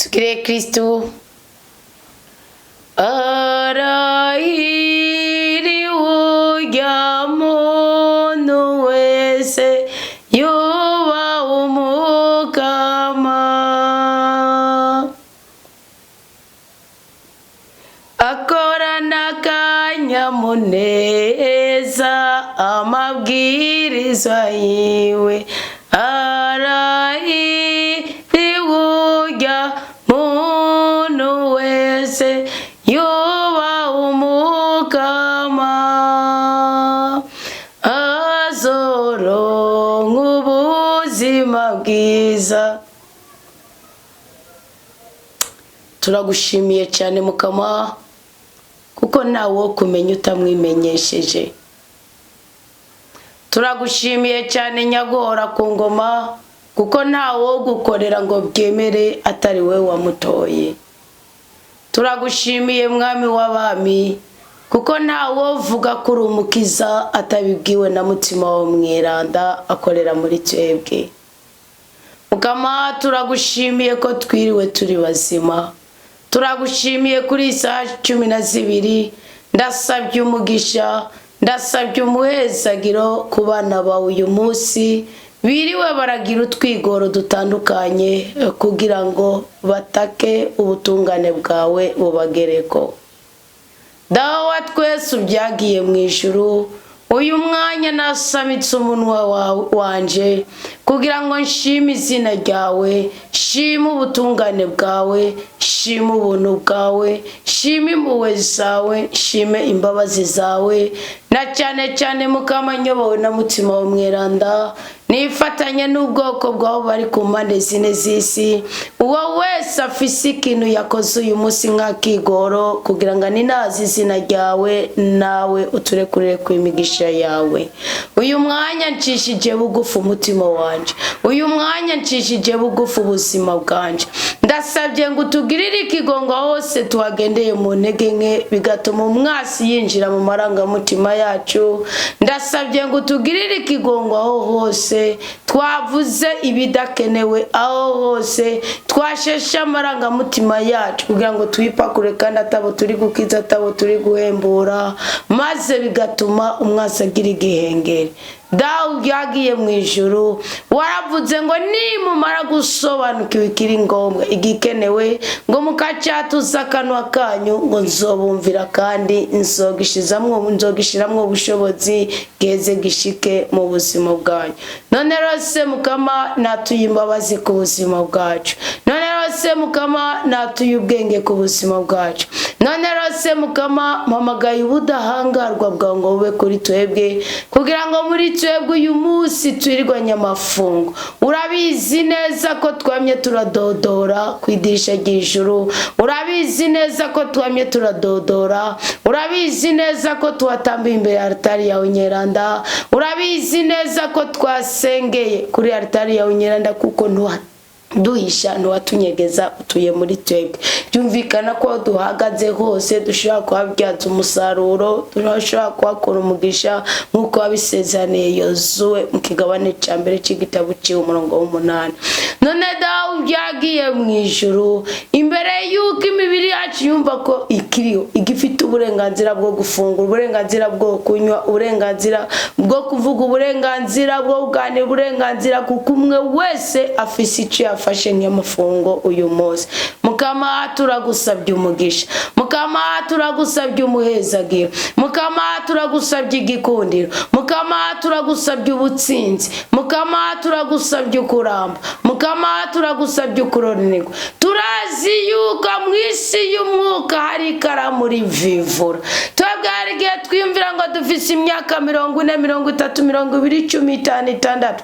Tukire Kristo arahiri ujya muntu wese yuba umukama akorana akanyamuneza amabwirizwa yiwe arahiri ujya muntu wese yuba umukama azoronka ubuzima bwiza. Turagushimiye cyane mukama kuko nawo kumenya utamwimenyesheje. Turagushimiye cyane nyagora ku ngoma kuko nawo gukorera ngo byemere atari we wamutoye. Turagushimiye mwami w'abami kuko nawo vuga kuri umukiza atabibwiwe na mutima wo mwiranda akorera muri twebwe. Mukama turagushimiye ko twiriwe turi bazima. Turagushimiye kuri isaha 12 ndasabye umugisha ndasabye umuhezagiro ku bana bawe uyu munsi biriwe baragira utwigoro dutandukanye kugira ngo batake ubutungane bwawe bubagereko. Dawa twese ubyagiye mu ijuru uyu mwanya nasamitse umunwa wanje kugira ngo nshime izina ryawe, shime ubutungane bwawe, shime ubuntu bwawe, shime impuhwe zawe, shime imbabazi zawe, na cyane cyane mukama nyobowe na mutima wo mweranda nifatanye n'ubwoko bwawe bari ku mpande zine z'isi. Uwo wese afise ikintu yakoze uyu munsi nk'akigoro kugira ngo ninazi izina ryawe nawe uturekurire ku imigisha yawe. Uyu mwanya ncishije bugufu umutima wanje, uyu mwanya ncishije bugufu ubuzima bwanje. Ndasabye ngo utugirire ikigongo hose tuhagendeye mu ntege nke bigatuma umwasi yinjira mu marangamutima yacu. Ndasabye ngo utugirire ikigongo aho hose twavuze ibidakenewe, aho hose twashesha amarangamutima yacu kugira ngo twipakure kandi atabo turi gukiza atabo turi guhembura, maze bigatuma umwasi agira igihengeri. Dawe yagiye mu ijuru waravuze ngo nimumara gusobanukirwa ikiri ngombwa igikenewe ngo mukacyatuza akanwa kanyu ngo nzobumvira kandi nzogishiramwo ubushobozi geze gishike mu buzima bwanyu. None rose mukama natuye imbabazi ku buzima bwacu, none rose mukama natuye ubwenge ku buzima bwacu, none rose mukama mpamagaye ubudahangarwa bwawe ngo bube kuri twebwe kugira ngo muri twebwe uyu munsi twirirwanye amafungo. Urabizi neza ko twamye turadodora kwidirisha ry'ijuru, urabizi neza ko twamye turadodora, urabizi neza ko twatambiye imbere ya altari yawe nyeranda, urabizi neza ko twasengeye kuri altari yawe nyeranda kuko duhisha ntiwatunyegeza utuye muri twebwe. Byumvikana ko duhagaze hose dushobora kuhabyaza umusaruro, dushobora kuhakora umugisha nk'uko wabisezeraniye Yozuwe mu kigabane cya mbere cy'igitabo cy'umurongo w'8. None dawe byagiye mu ijuru imbere y'uko imibiri yacu yumva ko ikiriho igifite uburenganzira bwo gufungura, uburenganzira bwo kunywa, uburenganzira bwo kuvuga, uburenganzira bwo kuganira, uburenganzira kuko umwe wese afise icyo yafashe nk'amafungo uyu munsi. Mukama turagusabye umugisha, mukama turagusabye umuhezagiro, mukama turagusabye igikundiro, mukama turagusabye ubutsinzi, mukama turagusabye ukuramba, mukama turagusabye ukuronerwa. Turazi yuko mu isi y'umwuka hari ikaramu rivivura. Twebwe hari igihe twiyumvira ngo dufise imyaka 40, 30, 20, 15, 16,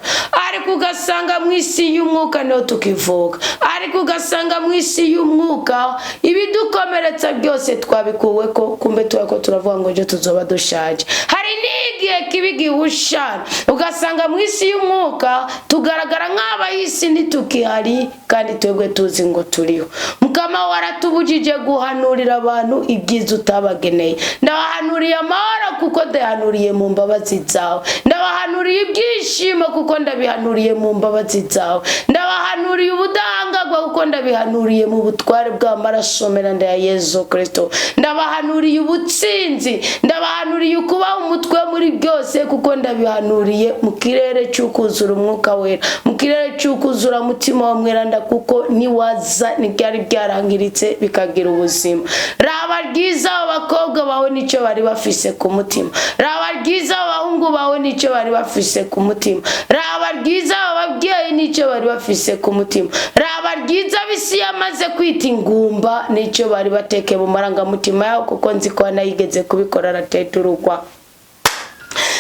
ariko ugasanga mu isi y'umwuka niho tukivuka, ariko ugasanga mu isi y'umwuka ibidukomeretsa byose twabikuwe ko kumbe twako turavuga ngo je tuzoba dushaje. Hari n'igihe kibigihushana ugasanga mu isi y'umwuka tugaragara nk'abayisi ntitukihari kandi twebwe tuzi ngo turiho. Mukama waratubujije guhanurira abantu ibyiza utabageneye. Ndabahanuriye amahoro kuko ndahanuriye mu mbabazi zawe, ndabahanuriye ibyishimo kuko ndabihanuriye mu mbabazi zawe, ndabahanuriye ubudahangarwa kuko kuko ndabihanuriye mu butware bw'amaraso meranda ya Yesu Kristo. Ndabahanuriye ubutsinzi, ndabahanuriye kuba umutwe muri byose, kuko ndabihanuriye mu kirere cy'ukuzura umwuka wera, mu kirere cy'ukuzura mutima wa mweranda, kuko niwaza n'ibyari byarangiritse bikagira ubuzima. Raba ryiza abakobwa bawe nicyo bari bafise ku mutima, raba ryiza abahungu bawe nicyo bari bafise ku mutima, raba ryiza ababyeyi nicyo bari bafise ku mutima, raba ryiza bisi yamaze kwita ingumba nicyo bari bateke mu marangamutima yaho, kuko nzi ko nayigeze kubikora arateturukwa.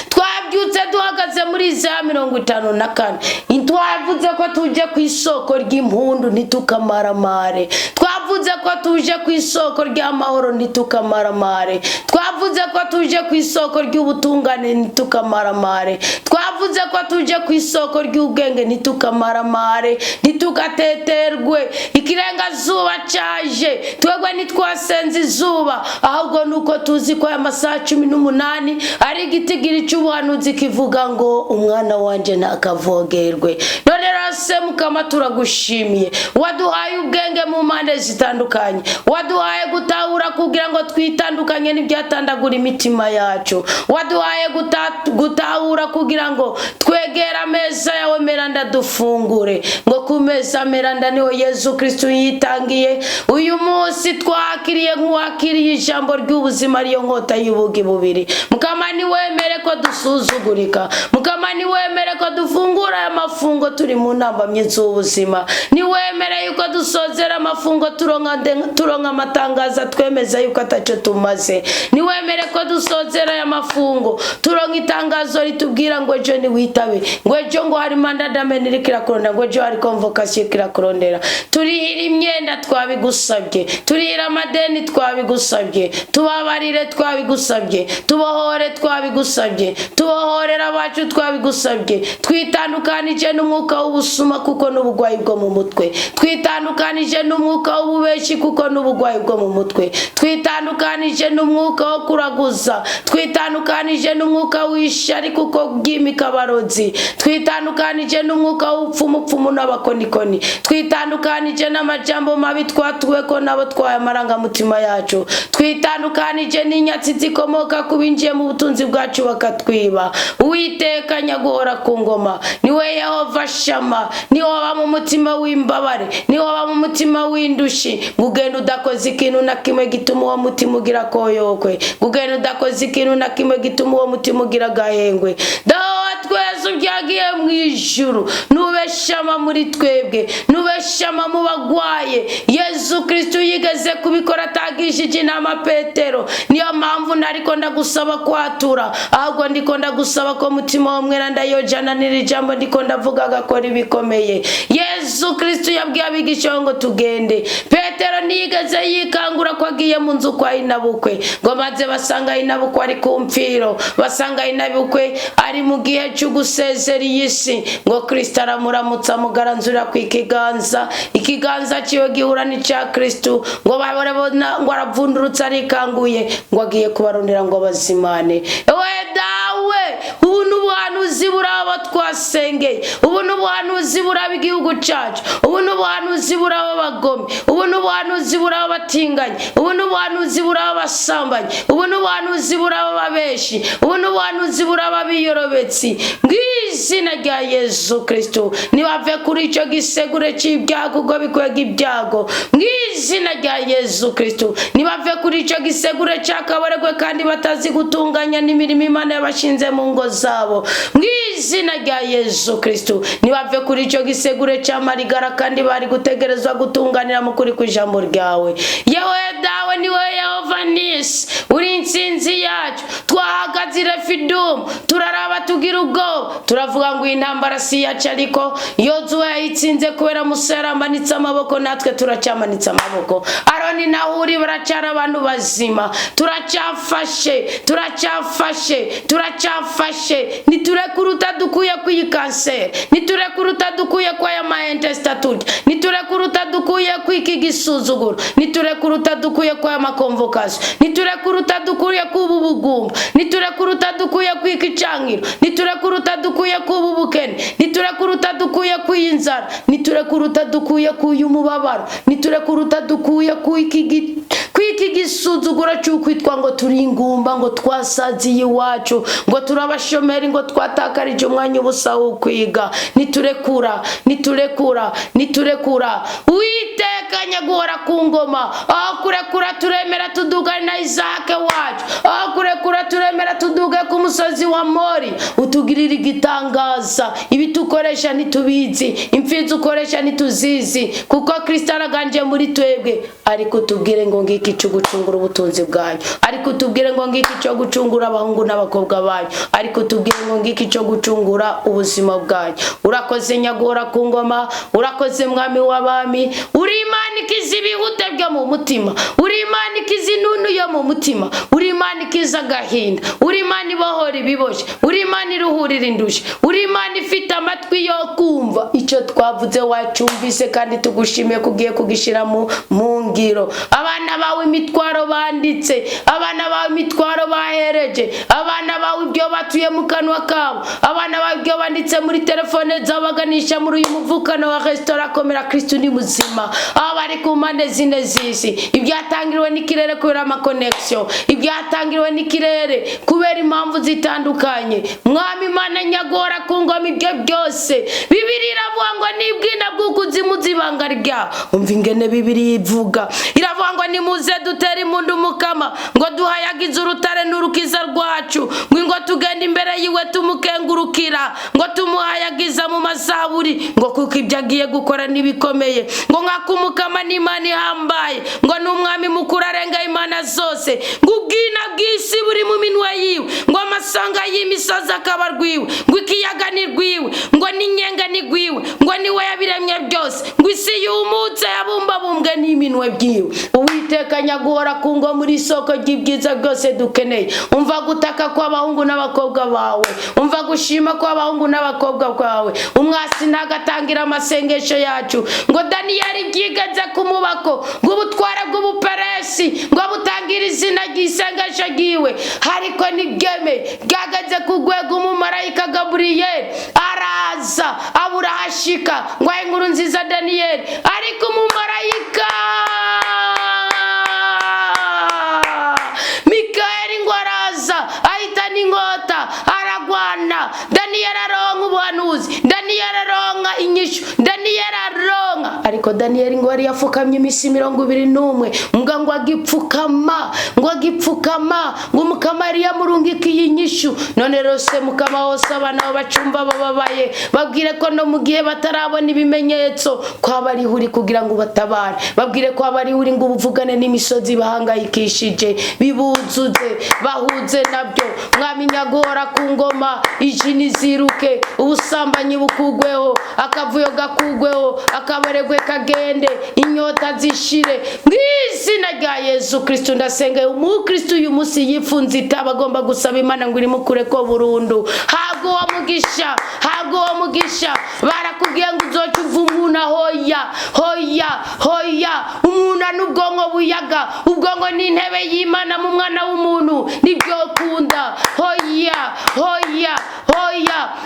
Twabyutse duhagaze muri Isaya 54, twavuze ko tuje ku isoko ry'impundu ntitukamara-mare, twavuze ko tuje ku isoko ry'amahoro ntitukamara-mare, twavuze ko tuje ku isoko ry'ubutungane ntitukamara-mare, twavuze ko tuje ku isoko ry'ubwenge ntitukamara-mare, ntitugateterwe ikirenga zuba cyaje. Twebwe ntitwasenze izuba, ahubwo nuko tuzi ko aya masaha 18 ari igitigiri cy'ubuhanuzi kivuga ngo umwana wanje ntakavogerwe. None rase Mukama turagushimiye, waduhaye ubwenge mu mpande zitandukanye, waduhaye gutahura kugira ngo twitandukanye n'ibyatandagura imitima yacu, waduhaye gutahura kugira ngo twegera ameza yawe meranda dufungure, ngo ku meza meranda niho Yesu Kristo yitangiye. Uyu munsi twakiriye nk'uwakiriye ijambo ry'ubuzima, ariyo nkota y'ubugi bubiri. Mukama niwemere ko dusuzugurika, Mukama niwemere ko dufungura aya mafungo turi mu ntambamye z'ubuzima, niwemere yuko dusozera amafungo turonka amatangaza twemeza yuko ataco tumaze, niwemere ko dusozera aya mafungo turonka itangazo ritubwira ngo ejo ni witabe, ngo ejo ngo hari mandadame nirikirakurondera, ngo ejo hari convocation kirakurondera. Turihira imyenda twabigusabye, turihira amadeni twabigusabye, tubabarire twabigusabye, tubohore twabigusabye, tubohorera abacu twabigusabye, twitandukanije n'umwuka w'ubusuma kuko n'ubugwayi bwo mu mutwe, twitandukanije n'umwuka w'ububeshi kuko n'ubugwayi bwo mu mutwe, twitandukanije n'umwuka wo kuraguza, twitandukanije n'umwuka w'ishari kuko bw'imikabarozi, twitandukanije n'umwuka w'upfumupfumu n'abakonikoni, twitandukanije n'amajambo mabi twatuwe ko nabo twaye amarangamutima yacu, twitandukanije n'inyatsi zikomoka kubinjiye mu butunzi bwacu bakatwiba. Uwiteka nyaguhora ku ngoma, niwe Yehova Shama, niwe waba mu mutima w'imbabare, niwe waba mu mutima w'indushi, ngugenda udakoze ikintu na kimwe gituma uwo mutima ugira koyokwe, ngugenda udakoze ikintu na kimwe gituma uwo mutima ugira gahengwe. Dawa twese ubyagiye mu ijuru, nube Shama muri twebwe, nube Shama mu bagwaye. Yesu Kristo yigeze kubikora atagishije inama Petero, niyo mpamvu nariko ndagusaba kwatura, ahubwo ndiko ndagusaba ko mutima wa mweranda yojana n'ijambo ndiko ndavuga agakora ibikomeye. Yesu Kristo yabwiye abigisha ngo tugende. Petero nigeze yikangura ko agiye mu nzu kwa Inabukwe, ngo maze basanga Inabukwe ari ku mfiro, basanga Inabukwe ari mu gihe cyo gusezera iy'isi, ngo Kristo aramuramutsa mugaranzura ku ikiganza cyiwe gihura n'icya Kristo, ngo babona ngo aravundurutse arikanguye, ngo agiye kubarondera ngo bazimane. Ewe dawe, ubu n'ubuhanuzi buraba twasengeye, ubu n'ubuhanuzi buraba igihugu cyacu, ubu n'ubuhanuzi buraba abagome, ubu n'ubuhanuzi buraba abatinganye, ubu n'ubuhanuzi buraba abasambanyi, ubu n'ubuhanuzi buraba ababeshi, ubu n'ubuhanuzi buraba abiyorobetsi. Ngizina rya Yesu Kristo nibave kuri icyo gisegure cy'ibyago ubwo bikwega ibyago. Ngizina rya Yesu Kristo nibave kuri icyo gisegure cy'akabaregwe kandi batazi gutunganya n'imirimo Imana yabashinze mu ngo zabo. Ngizina rya Yesu Kristo nibave kuri icyo gisegure cy'amarigara kandi bari gutegerezwa gutunganira mu kuri kw'ijambo ryawe. Yewe dawe niwe Yehova Nisi, uri insinzi yacu, twahagaze i Refidumu turaraba tugira ubwoba, turavuga ngo intambara si yacu, ariko Yozuwe yayitsinze kubera Musa yaramanitse amaboko, natwe turacyamanitse amaboko. Aroni na Huri baracyari abantu bazima, turacyafashe, niturekura dukuye kwiyi kanseri, niturekura dukuye kwa ya maentestatud, niturekura dukuye kwiki gisuzuguro, niturekura utadukuye kwa makonvokasyo, niturekura utadukuye kubu bugumba, niturekura utadukuye kwiki cangiro, niturekura utadukuye kubu bukene, niturekura utadukuye kwinzara, niturekura utadukuye kuyu mubabaro, niturekura utadukuye kwiki gisuzuguro cyukwitwa ngo turi ingumba, ngo twasaziye iwacu, ngo turabashomeri, ngo twatakarije umwanya ubusa wo kwiga. Niturekura Uwiteka nyaguhora ku ngoma, aho kurekura turemera tuduga na Isake wacu, aho kurekura turemera tuduge ku musozi wa Mori, utugirira igitangaza. Ibi tukoresha nitubizi, imfizi ukoresha nituzizi, kuko Kristo araganje muri twebwe. Ariko tubwire ngo ngiki cyo gucungura ubutunzi bwanyu, ariko tubwire ngo ngiki cyo gucungura abahungu n'abakobwa banyu, ariko tubwire ngo ngiki cyo gucungura ubuzima bwanyu. Urakoze nyaguhora ku ngoma, urakoze mwami w'abami, uri Imana ikiza ibihute byo mu mutima, uri Imana ikiza inunu yo mu mutima, uri Imana ikiza agahinda, uri Imana ibohora ibiboshye, uri Imana iruhurira indushyi, uri Imana ifite amatwi yo kumva icyo twavuze wacyumvise, kandi tugushimiye kugiye kugishira mu ngiro. Abana bawe imitwaro banditse, abana bawe imitwaro bahereje, abana bawe ibyo batuye mu kanwa kabo, abana bawe ibyo banditse muri telefone zabaganisha muri uyu muvukano wa restaurant Komera Kristo ni muzima. Abari ku mpande zine z'isi, ibyatangiriwe n'ikirere kubera amakonexio, ibyatangiriwe n'ikirere kubera impamvu zitandukanye, mwami Imana nyaguhora ku ngoma, ibyo byose Bibiliya iravuga ngo nibwina bw'ukuzimu zibanga ryaho. Umva ingene Bibiliya ivuga, iravuga ngo nimuze dutere impundu Mukama, ngo duhayagize urutare n'urukiza rwacu, ngo tugende imbere yiwe tumukengurukira, ngo tumuhayagiza mu mazaburi, ngo kuko ibyo agiye gukora nibikomeye, ngo Mukama ni Imana ihambaye, ngo n'umwami mukuru arenga imana zose, ngo ubwina bw'isi buri mu minwe yiwe, ngo amasanga y'imisozi akaba rwiwe, ngo ikiyaga ni rwiwe, ngo n'inyenga ni rwiwe, ngo niwe yabiremye byose, ngo isi yumutse yabumbabumbwe n'iminwe byiwe. Uwiteka nyaguhora ku ngoma, muri isoko ry'ibyiza byose dukeneye. Umva gutaka kw'abahungu n'abakobwa bawe, umva gushima kw'abahungu n'abakobwa bawe. Umwasi ntagatangira amasengesho yacu, ngo Daniyeli byigeze kumubako, ngo ubutware bw'ubuperesi ngo butangira izina ry'isengesho ryiwe, ariko nibyeme byageze ku rwego umumarayika Gaburiyeli araza abura hashika ngo ahe inkuru nziza Daniyeli, ariko umumarayika Mikayeli ngo araza ahita n'inkota aragwana. Daniyeli aronka ubuhanuzi, Daniyeli aronka inyishu, Daniyeli aronka. Ariko Daniyeli ngo yari yafukamye imisi 21, mbwa ngo agipfukama, ngo Mukama yari yamurungikiye inyishu. None rose Mukama hose abana bacumva bababaye, babwire ko no mu gihe batarabona ibimenyetso kwaba ari huri kugira ngo batabare, babwire ko abari huri ngo ubuvugane n'imisozi bahangayikishije, bibuzuze bahuze nabyo. Mwami nyaguhora ku ngoma, ijini ziruke, ubusambanyi bukugweho, akavuyo gakugweho, akabaregwe kagende, inyota zishire mw'izina rya Yesu Kristo. Ndasenga umukristo uyu munsi yifunze itaba agomba gusaba Imana ngo irimukure ko burundu. Hago wa mugisha barakubwiye ngo uzoca uvumuna, hoya umuntu n'ubwonko buyaga, ubwonko n'intebe y'Imana mu mwana w'umuntu nibyo kunda. Hoya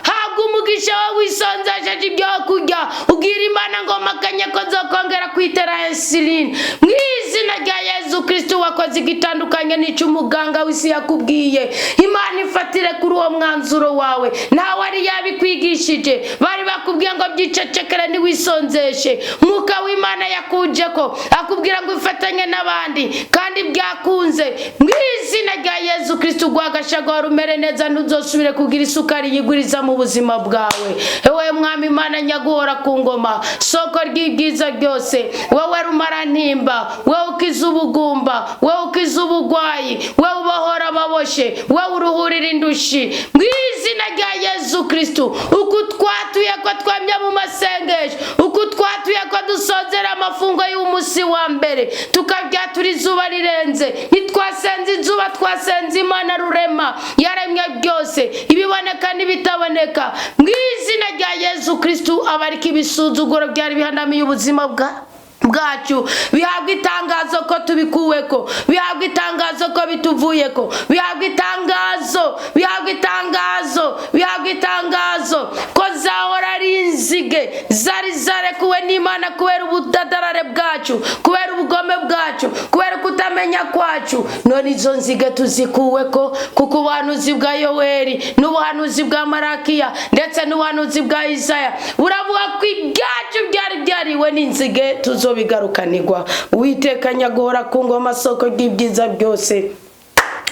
hago umugisha wo wisonzaje ibyo kurya, ubwira Imana ngo makanye ko zokongera kwitera insuline mw'izina rya Yesu Kristo. Wakoze igitandukanye n'icyo umuganga w'isi yakubwiye, Imana ifatire kuri uwo mwanzuro wawe. Nawe ari yabikwigishije, bari bakubwiye ngo byicecekere ntiwisonzeshe, Mwuka w'Imana yakuje ko akubwira ngo ifatanye n'abandi, kandi byakunze mw'izina rya Yesu Kristo. Gwagashagwa rumere neza, ntuzosubire kugira isukari yiguriza mu buzima bwawe. Ewe mwami Imana nyaguhora ku ngoma, soko ry'ibyiza byose, wowe rumara ntimba, wowe ukiza ubugumba, wowe ukiza ubugwayi, wowe ubohora ababoshe, wowe uruhurira indushi mw'izina rya Yesu Kristo. Uko twatuye ko twamye mu masengesho, uko twatuye ko dusozera amafungo y'umunsi wa mbere, tukabyatura izuba rirenze, ntitwasenze izuba, twasenze Imana rurema yaremye byose, ibiboneka n'ibitaboneka mw'izina rya Yesu Kristo. Abarika ibisuzuguro byari bihanamiye ubuzima bwacu, bihabwa itangazo ko tubikuweko, bihabwa itangazo ko bituvuyeko, bihabwa itangazo, bihabwa itangazo, bihabwa itangazo ko zahora ari inzige zari zarekuwe n'Imana kubera ubudadarare bwacu, kubera ubugome bwacu, kubera kutamenya kwacu. None izo nzige tuzikuweko, kuko ubuhanuzi bwa Yoweri n'ubuhanuzi bwa Marakiya ndetse n'ubuhanuzi bwa Isaya buravuga ko ibyacu byari byariwe n'inzige tuzobigarukanirwa. Uwiteka nyaguhora ku ngoma, soko ry'ibyiza byose,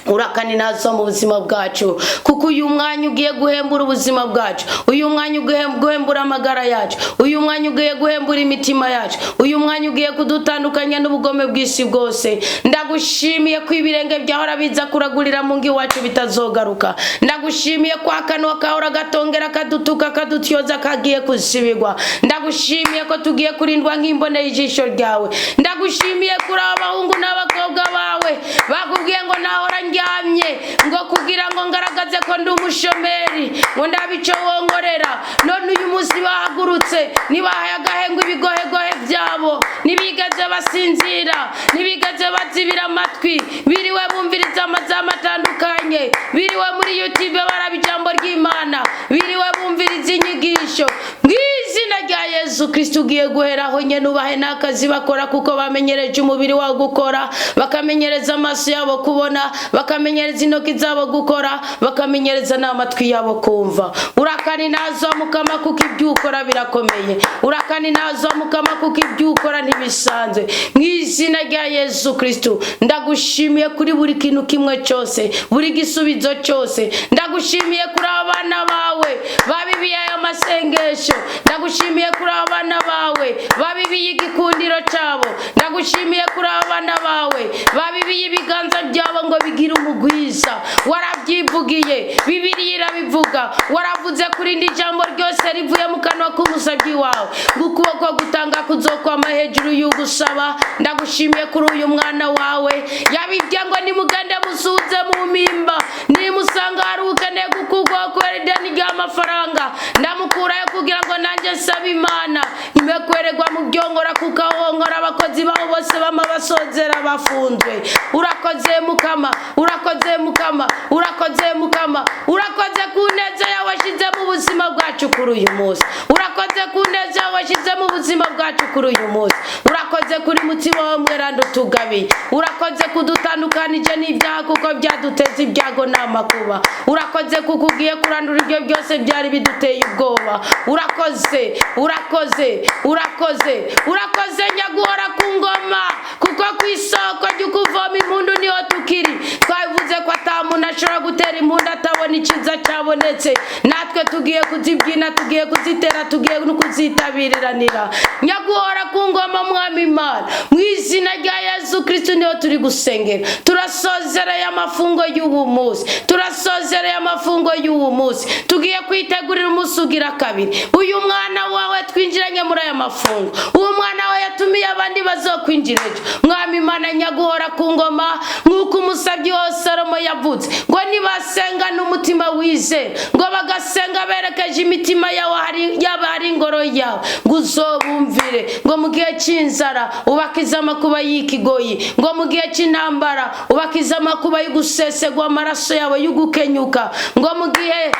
urakaninazo mu buzima bwacu, kuko uyu mwanya ugiye guhembura ubuzima bwacu, uyu mwanya ugiye guhembura amagara yacu, uyu mwanya ugiye guhembura imitima yacu, uyu mwanya ugiye kudutandukanya n'ubugome bw'isi bwose. Ndagushimiye ko ibirenge byahora biza kuragurira mu ngi wacu bitazogaruka. Ndagushimiye ko akanwa kahora gatongera kadutuka kadutyoza kagiye kuzibigwa. Ndagushimiye ko tugiye kurindwa nk'imboneye ijisho ryawe. Ndagushimiye kuri abahungu n'abakobwa bawe bakubwiye ngo nahora ndyamye ngo kugira ngo ngaragaze ko ndi umushomeri, ngo ndabico wongorera. None uyu munsi bahagurutse, nibahaye agahengo ibigohegohe byabo, nibigeze basinzira, nibigeze bazibira amatwi, biriwe bumviriza amazama atandukanye, biriwe muri YouTube baraba ijambo ry'Imana, biriwe bumviriza inyigisho. Mw'izina rya Yesu Kristo ugiye guheraho nyene ubahe n'akazi bakora, kuko bamenyereje umubiri wawe gukora, bakamenyereza amaso yabo kubona, bakamenyereza intoki zabo gukora, bakamenyereza n'amatwi yabo kumva. Urakani nazo mukama, kuko ibyo ukora birakomeye. Urakani nazo mukama, kuko ibyo ukora ntibisanzwe. Mw'izina rya Yesu Kristo ndagushimiye kuri buri kintu kimwe cyose, buri gisubizo cyose. Ndagushimiye kuri abana bawe babibiye ayo masengesho. Ndagushimiye kuri abana bawe babibiye igikundiro cyabo. Ndagushimiye kuri abana bawe babibiye ibiganza byabo ngo bigira umugwiza. Warabyivugiye, Bibiliya irabivuga. Waravuze kuri ndi jambo ryose rivuye mu kanwa k'umusabyi wawe, ukuboko gutanga kuzokwama hejuru y'Ugusaba. Ndagushimiye kuri uyu mwana wawe yabibye ngo nimugende musuze mu mpimba, nimusanga hari ukeneye gukugwa kubera ideni ry'amafaranga, ndamukurayo kugira ngo nanjye nsaba Imana imekwererwa mu byongora, kuko ahonkora abakozi babo bose bama basozera bafunzwe. Urakoze mukama, urakoze mukama, urakoze mukama, urakoze ku neza yawe washize mu buzima bwacu kuri uyu munsi. Urakoze ku neza yawe washize mu buzima bwacu kuri uyu munsi. Urakoze kuri mutima wa mweranda utugabiye. Urakoze kudutandukanije n'ibyaha kuko byaduteza ibyago n'amakuba. Urakoze kuko ugiye kurandura ibyo byose byari biduteye ubwoba. Urakoze, urakoze, urakoze, urakoze nyaguhora ku ngoma, kuko ku isoko ry'ukuvoma impundu niho tukiri. Twavuze ko atamuntu ashobora gutera impundu atabona icyiza cyabonetse. Natwe tugiye kuzibyina, tugiye kuzitera, tugiye no kuzitabiriranira. Nyaguhora ku ngoma mwami Imana, mu izina rya Yesu Kristo niho turi gusengera. Turasozereye amafungo y'ubu munsi, turasozereye amafungo y'ubu munsi. Tugiye kwitegurira umunsi ugira kabiri. Uyu mwana wawe twinjiranye muri aya mafungo, uwo mwana wawe yatumiye abandi bazokwinjiraje. Mwami Imana nyaguhora ku ngoma, nk'uko umusabyi wa Salomo yavuze ngo nibasenga n'umutima wizera, ngo bagasenga berekeje imitima yawe yaba hari ingoro yawe, ngo uzobumvire. Ngo mu gihe cy'inzara ubakiza amakuba y'ikigoyi, ngo mu gihe cy'intambara ubakiza amakuba y'ugusesegwa amaraso yawe y'ugukenyuka, ngo mu gihe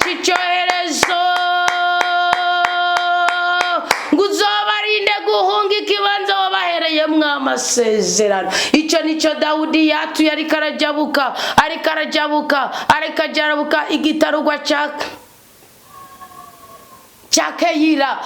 cy'icyoherezo nguzobarinde guhunga ikibanza wabahereyemwo amasezerano. Icyo nicyo Dawudi yatuye ariko arajyabuka igitarugwa Chakeyira.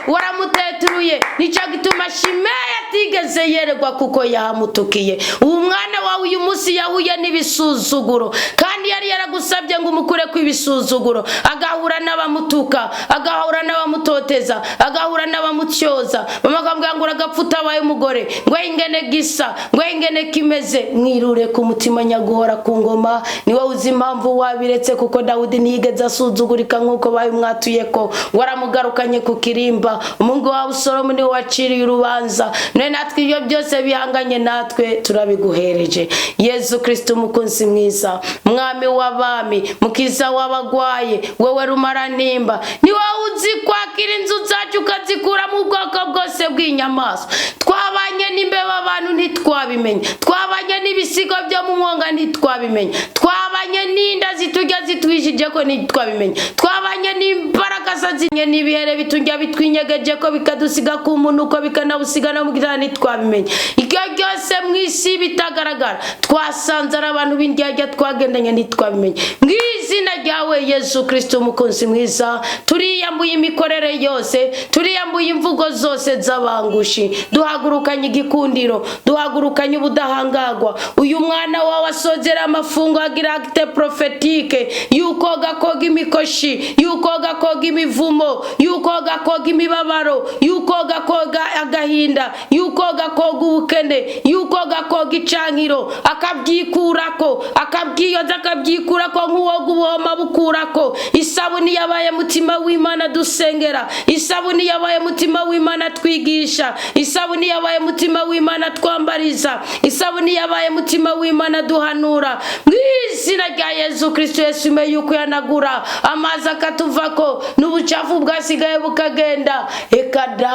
Waramuteturuye nicyo gituma Shimeya atigeze yeregwa, kuko yamutukiye. Uwo mwana wawe uyu munsi yahuye n'ibisuzuguro, kandi yari yaragusabye ngo umukure kw'ibisuzuguro. Agahura n'abamutuka, agahura n'abamutoteza, agahura n'abamutyoza. Bamakambwira ngo uragapfuta abaye umugore, ngo ingene gisa, ngo ingene kimeze. Mwirure ku mutima nyaguhora ku ngoma, niwe uzi impamvu wabiretse, kuko Dawudi ntiyigeze asuzugurika nk'uko mwatuye ko. Waramugarukanye ku kirimba, umungu wa Salomo niwe waciriye urubanza. None natwe ibyo byose bihanganye natwe turabiguhereje. Yesu Kristo umukunzi mwiza, mwami w'abami, mukiza w'abagwaye, wewe rumara nimba, niwe uzi kwakira ukagira inzu zacu ukazikura mu bwoko bwose bw'inyamaswa. Twabanye n'imbeba abantu ntitwabimenye, twabanye n'ibisigo byo mu mwonga ntitwabimenye, twabanye n'inda ziturya zitwishije ko ntitwabimenye, twabanye n'imbaraga zazinye n'ibihere biturya bitwinyegeje ko bikadusiga ku muntu uko bikanabusiga no mu gitanda ntitwabimenye. Ibyo byose mu isi bitagaragara twasanze ari abantu b'indyarya twagendanye ntitwabimenye. Mu izina ryawe Yesu Kristo umukunzi mwiza, turiyambuye imikorere yose, turiyambuye imvugo zose z'abangushi, duhagurukanye igikundiro, duhagurukanye ubudahangagwa. Uyu mwana wawe asozera amafungo agira acte prophétique yuko gakoga imikoshi, yuko gakoga imivumo, yuko gakoga imibabaro, yuko gakoga agahinda, yuko gakoga ubukene, yuko gakoga icankiro, akabyikurako, akabyiyoza, akabyikurako nk'uwo guhoma bukurako. Isabuni yabaye mutima w'Imana dusengera, isabuni yabaye mutima w'Imana twigisha, isabuni yabaye mutima w'Imana twambariza, isabuni yabaye mutima w'Imana duhanura. Mu izina rya Yesu Kristo Yesu yuko yanagura amazi akatuvako n'ubucafu bwasigaye bukagenda. Ekada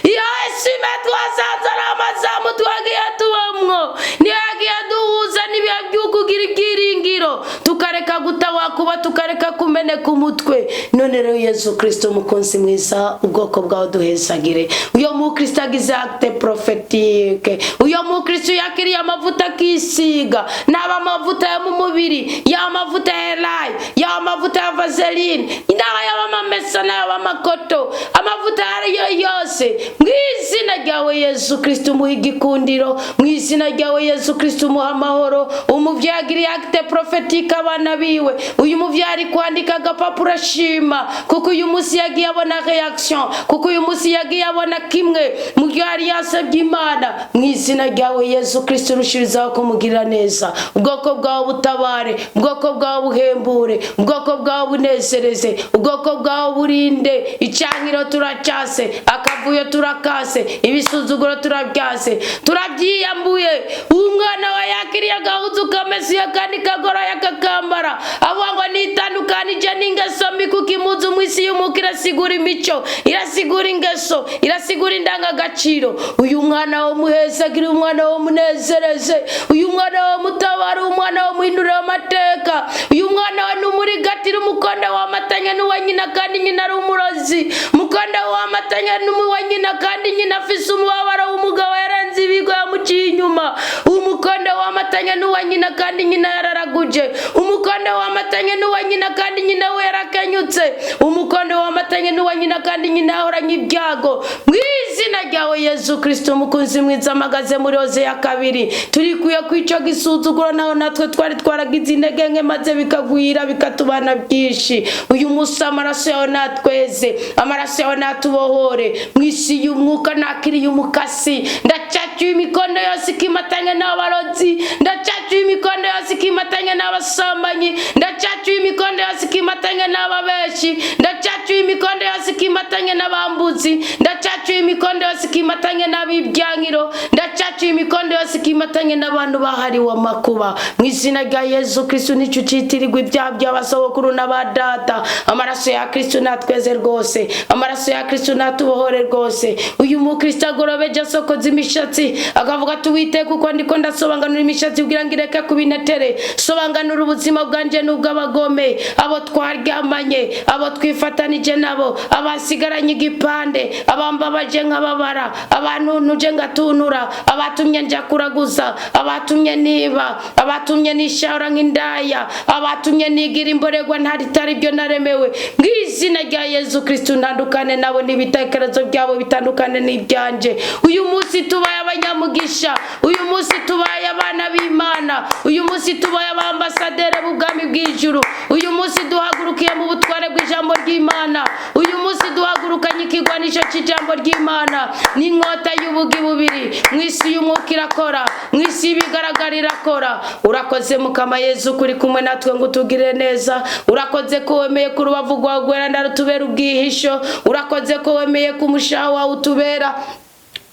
Yesu metwasanze amazamu twagiye tubamwo, niyo yagiye duhuza n'ibihe by'ukugira ikiringiro, tukareka gutawakuba, tukareka kumeneka umutwe. None rero Yesu Kristo umukunzi mwiza, ubwoko bwawe duhezagire. Uyo mukristo agize acte prophétique, uyo mukristo yakiriye amavuta akisiga, n'aba amavuta yo mu mubiri, ya amavuta ya elayi, ya amavuta ya vaseline, n'aba y'amamesa n'ay'amakoto, amavuta ariyo yose. Mu izina ryawe Yesu Kristo umuha igikundiro, mu izina ryawe Yesu Kristo umuha amahoro. Umuvyeyi agiriye acte prophétique abana biwe, uyu muvyeyi ari kwandika agapapuro ashima, kuko uyu munsi yagiye abona reaction, kuko uyu munsi yagiye abona kimwe mu byo yari yasabye Imana. Mu izina ryawe Yesu Kristo rushirizaho kumugirira neza. Ubwoko bwawe butabare, ubwoko bwawe buhembure, ubwoko bwawe bunezereze, ubwoko bwawe burinde. Icankiro turacyase, akavuyo turakase, ibisuzuguro turabyase, turabyiyambuye. Umwana wa yakiriye agahuzu kamesiye kandi kagoroye akakambara, avuga ngo nitandukanije n'ingeso mbi, kuko imuzi mu isi y'umwuka irasigura imico, irasigura ingeso, irasigura indangagaciro. Uyu mwana wo muhezagire, umwana wo munezereze, uyu mwana wo mutabara, umwana wo muhindurira amateka, uyu mwana wa numurigatira umukonda w'amatanya n'uwa nyina kandi nyina ari umurozi, umukonda w'amatanya n'uwa nyina kandi nyina afise umubabaro w'umugabo yarenze ibigo yamuciye inyuma, umukonda w'amatanya n'uwa nyina kandi nyina yararaguje, umukonda w'amatanya n'uwa nyina kandi nyina we yarakenyutse, umukonda w'amatanya n'uwa nyina kandi nyina ahoranye ibyago. Mu izina ryawe Yesu Kristo umukunzi mwiza, amagaze muri Oze ya kabiri, turikuye kwico gisuzuguro naho natwe twari twaragize intege nke maze bikagwira bikatubana byinshi. Uyu munsi amaraso yawe natweze, amaraso yawe natubohore. Mu isi y'umwuka nakiriye umukasi, ndacacuye imikondo yose ikimatanya n'abarozi, ndacacuye imikondo yose ikimatanya n'abasambanyi, ndacacuye imikondo yose ikimatanya n'ababeshi, ndacacuye imikondo yose ikimatanya n'abambuzi, ndacacuye imikondo yose ikimatanya n'abibyankiro, ndacacuye imikondo yose ikimatanya n'abantu bahariwe amakuba. Mu izina rya Yesu Kristo nicyo citirirwa ibyaha by'abasogokuru n'abadata. Amaraso ya Kristo natweze rwose, amaraso ya Kristo natubohore rwose. Uyu mukristo agorobeje asokoza imishatsi, akavuga tuwite kuko ndiko ndasobanganura imishatsi kugira ngo ireke kubinetere. Sobanganura ubuzima bwanje n'ubw'abagome, abo twaryamanye, abo twifatanije nabo, abasigaranye igipande, abambabaje nk'ababara, abantu nuje ngatunura, abatumye nja kuraguza, abatumye niba, abatumye nishahura nk'indaya, abatumye nigira imboregwa ntaritari byo naremewe. Mu izina rya Yesu Kristo ntandukane nabo n'ibitekerezo byabo bitandukane n'ibyanje. Uyu munsi tubaye abanyamugisha, uyu munsi tubaye abana b'Imana, uyu munsi tubaye abambasaderi b'ubwami bw'ijuru, uyu munsi duhagurukiye mu butware bw'ijambo ry'Imana, uyu munsi duhagurukanye ikigwanisho cy'ijambo ry'Imana n'inkota y'ubugi bubiri. Mu isi y'umwuka irakora, mu isi y'ibigaragara irakora. Urakoze Mukama Yesu kuri kumwe natwe ngo tugire neza, urakoze ko wemeye ku rubavu rwawe rwera ndarutubera ubwihisho, urakoze ko wemeye ku mushaha wawe utubera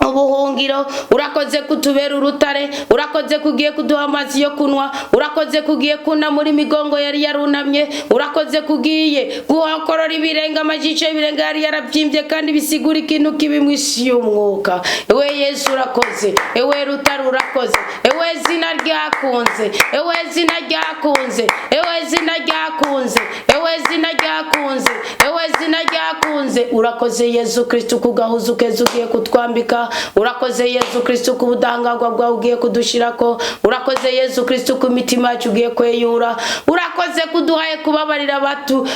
ubuhungiro, urakoze kutubera urutare, urakoze kugiye kuduha amazi yo kunwa, urakoze kugiye kuna muri migongo yari yarunamye, urakoze kugiye guhakorora ibirenga amajisho ibirenga yari yarabyimbye kandi bisigura ikintu kibi mu isi y'umwuka. Ewe Yesu urakoze, ewe rutare urakoze, ewe zina ryakunze, ewe zina ryakunze, ewe zina ryakunze, ewe zina ryakunze, ewe zina ryakunze. Urakoze Yesu Kristo kugahuza ukeza ugiye kutwambika, urakoze Yesu Kristo kubudangarwa bwawe ugiye kudushirako, urakoze Yesu Kristo ku mitima yacu ugiye kweyura, urakoze kuduhaye kubabarira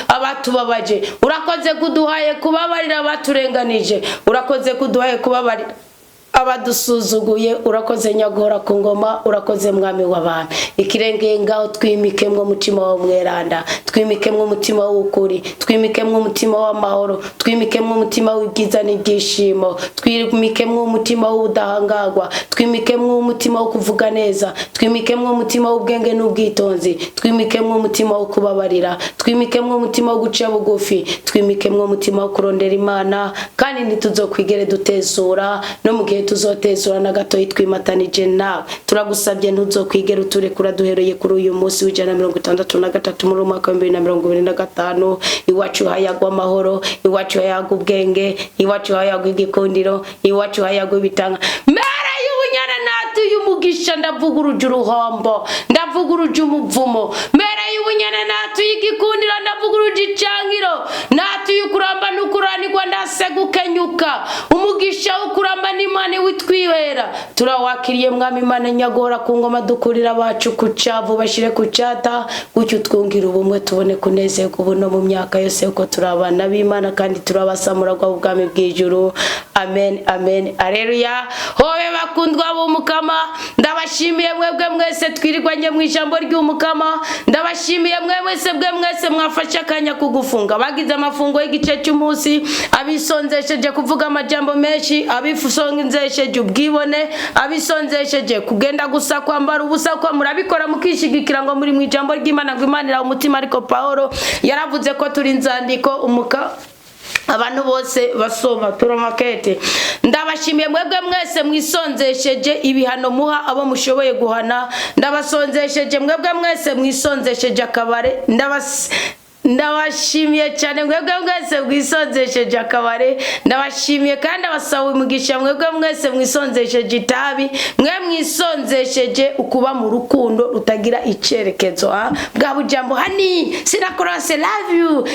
abatubabaje, urakoze kuduhaye kubabarira abaturenganije, urakoze kuduhaye kubabarira abadusuzuguye, urakoze nyagora ku ngoma, urakoze mwami w'abami. Ikirengeye ngaho twimikemwe umutima wa mweranda, twimikemwe umutima w'ukuri, twimikemwe umutima w'amahoro, twimikemwe umutima w'ibyiza n'ibyishimo, twimikemwe umutima w'ubudahangarwa, twimikemwe umutima wo kuvuga neza, twimikemwe umutima w'ubwenge n'ubwitonzi, twimikemwe umutima wo kubabarira, twimikemwe umutima wo guca bugufi, twimikemwe umutima wo kurondera Imana, kandi ntituzokwigere dutezura no mu gihe tuzotezura na gato yitwimatanije nawe. Turagusabye ntuzokwigera uturekura duhereye kuri uyu munsi w'163 muri mwaka wa 2025. Iwacu hayagwa amahoro, iwacu hayagwa ubwenge, iwacu hayagwa igikundiro, iwacu hayagwa ibitanga. Mera y'ubunyana natu y'umugisha, ndavuga uruju ruhombo, ndavuga uruju umuvumo. Mera y'ubunyana natu y'igikundiro, ndavuga uruju icangiro, natu y'ukuramba n'ukuranirwa ndasegukenyuka. Umugisha ukuramba n'Imana witwihera, turawakiriye mwami Imana nyagora ku ngoma, dukurira abacu ku cyavu bashire ku cyata, gutyo twungira ubumwe tubone kunezerwa ubu no mu myaka yose uko turabana b'Imana kandi turabasamura kwa ubwami bw'ijuru. Amen, amen, aleluya. Hobe bakundwa b'umukama, ndabashimiye mwebwe mwese twirirwanye mu ijambo ry'umukama, ndabashimiye mwese mwafashe akanya kugufunga, bagize amafungo y'igice cy'umunsi, abisonzesheje kuvuga amajambo menshi, abifusonzesheje ubwibone, abisonzesheje kugenda gusa kwambara ubusa kwa murabikora mukishigikira ngo muri mu ijambo ry'Imana, ngo Imana ira umutima. Ariko Paulo yaravuze ko turi inzandiko abantu bose basoma turamakete. Ndabashimiye mwebwe mwese mwisonzesheje ibihano muha abo mushoboye guhana, ndabasonzesheje mwebwe mwese mwisonzesheje akabare, ndabashimiye cyane mwebwe mwese mwisonzesheje akabare, ndabashimiye kandi abasaba Imigisha mwebwe mwese mwisonzesheje itabi, mwe mwisonzesheje ukuba mu rukundo rutagira icerekezo. Bwa bujambo hani sinakorose love you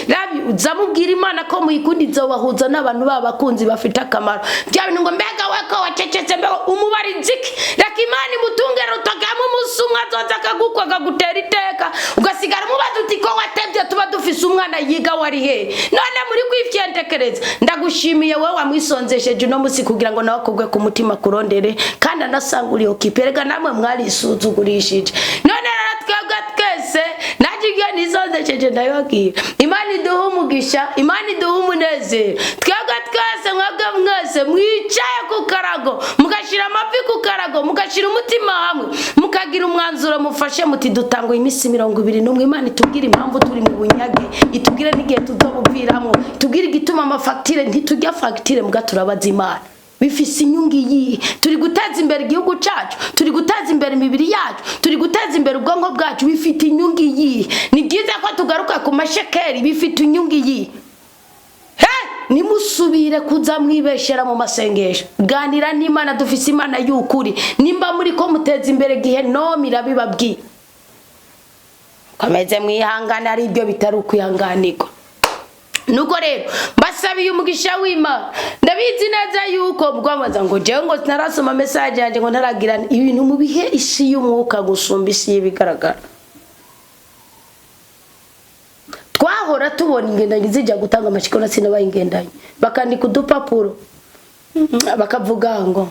zamubwira Imana ko muyikundi zobahuza n'abantu babakunzi bafite akamaro. Bya bintu ngo mbega weko wacecetse mbego umubarinziki reka Imana imutungera utagamo umusumwa zoza akagukwa akagutera iteka, ugasigara mubaza uti ko watebye tuba dufise umwana yiga wari he, none muri kwifyentekereza. Ndagushimiye wewe wamwisonzesheje no musi kugira ngo nawe kugwe ku mutima kurondere, kandi anasanguriye ukiperega namwe mwari isuzugurishije. None twebwe twese nagiye nisonzesheje ndayobwira Imana iduha umugisha, Imana iduha umunezero. Twebwe twese mwebwe mwese mwicaye ku karago, mugashira amavi ku karago, mugashira umutima hamwe, mukagira umwanzuro mufashe muti dutangwa iminsi 21. Imana itubwira impamvu turi mu bunyage, itubwire n'igihe tuzobuviramo, itubwire igituma amafagitire ntitujya fagitire muga turabaza Imana bifise inyungu iyi. Turi guteza imbere igihugu cyacu, turi guteza imbere imibiri yacu, turi guteza imbere ubwonko bwacu, bifite inyungu iyi. Ni byiza ko tugaruka ku mashekeri, bifite inyungu iyi. Nimusubire kuza mwibeshera mu masengesho, ganira n'Imana, dufise Imana y'ukuri. Nimba muri ko muteza imbere gihe no mirabibabwiye, kameze mwihangana ari byo bitari ukwihanganirwa. Nuko rero mbasabiye umugisha w'Imana, ndabizi neza yuko bwamaza ngo jewe ngo narasoma message yanje ngo ntaragira ibintu mu bihe isi y'umwuka gusumba isi y'ibigaragara. Twahora tubona ingendanye zijya gutanga amashikona sinabaye ingendanye, bakandika udupapuro bakavuga ngo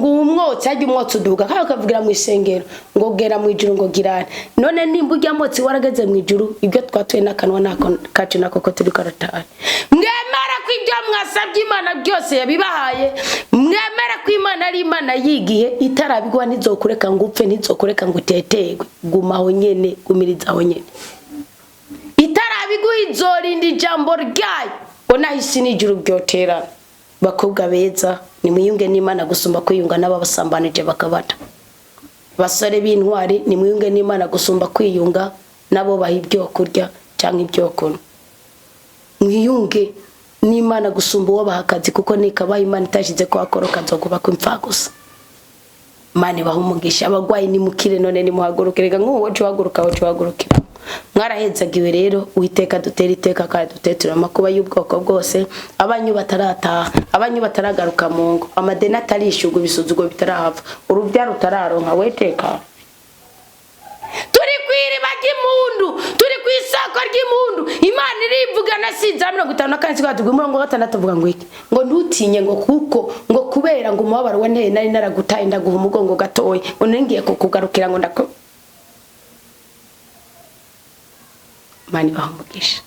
umwotsi ajya umwotsi uduga, kandi bakavugira mu isengero ngo gera mu ijuru ngo girane. None nimba ujya mwotsi warageze mu ijuru, ibyo twatuye n'akanwa kacu nako ko turi karatari. Mwemera ko ibyo mwasabye Imana byose yabibahaye, mwemera ko Imana ari Imana yigihe, itarabigwa ntizokureka ngo upfe, ntizokureka ngo utetegwe, gumaho nyene, gumirizaho nyene. Itarabiguha izorinda ijambo ryayo, ona isi n'ijuru byoterana. bakobwa beza nimwiyunge n'Imana gusumba kwiyunga n'ababasambanije bakabata. Basore b'intwari nimwiyunge n'Imana gusumba kwiyunga nabo bahibyo kurya cyangwa ibyo kunywa. Mwiyunge n'Imana gusumba wabahakazi kuko nikabaha Imana itashize ko akoroka nzokuba kwimfa gusa. Mani bahumugisha abagwayi ni mukire none ni muhagurukirega nk'uwo cyo mwarahezagiwe rero Uwiteka dutera iteka kandi dutetura amakuba y'ubwoko bwose abanyu batarataha abanyu bataragaruka mu ngo amadeni atarishugwa ibisuzugo bitarahava urubyaro rutararonka weteka turi kwiriba ry'impundu turi kwisako ry'impundu Imana irivuga na sinza 55 umurongo wa 6 avuga ngo iki ngo ntutinye ngo kuko ngo kubera ngo umubabaro wa nteye nari naragutaye ndaguha umugongo gatoye ngo ngiye kukugarukira ngo Mani bahumugisha.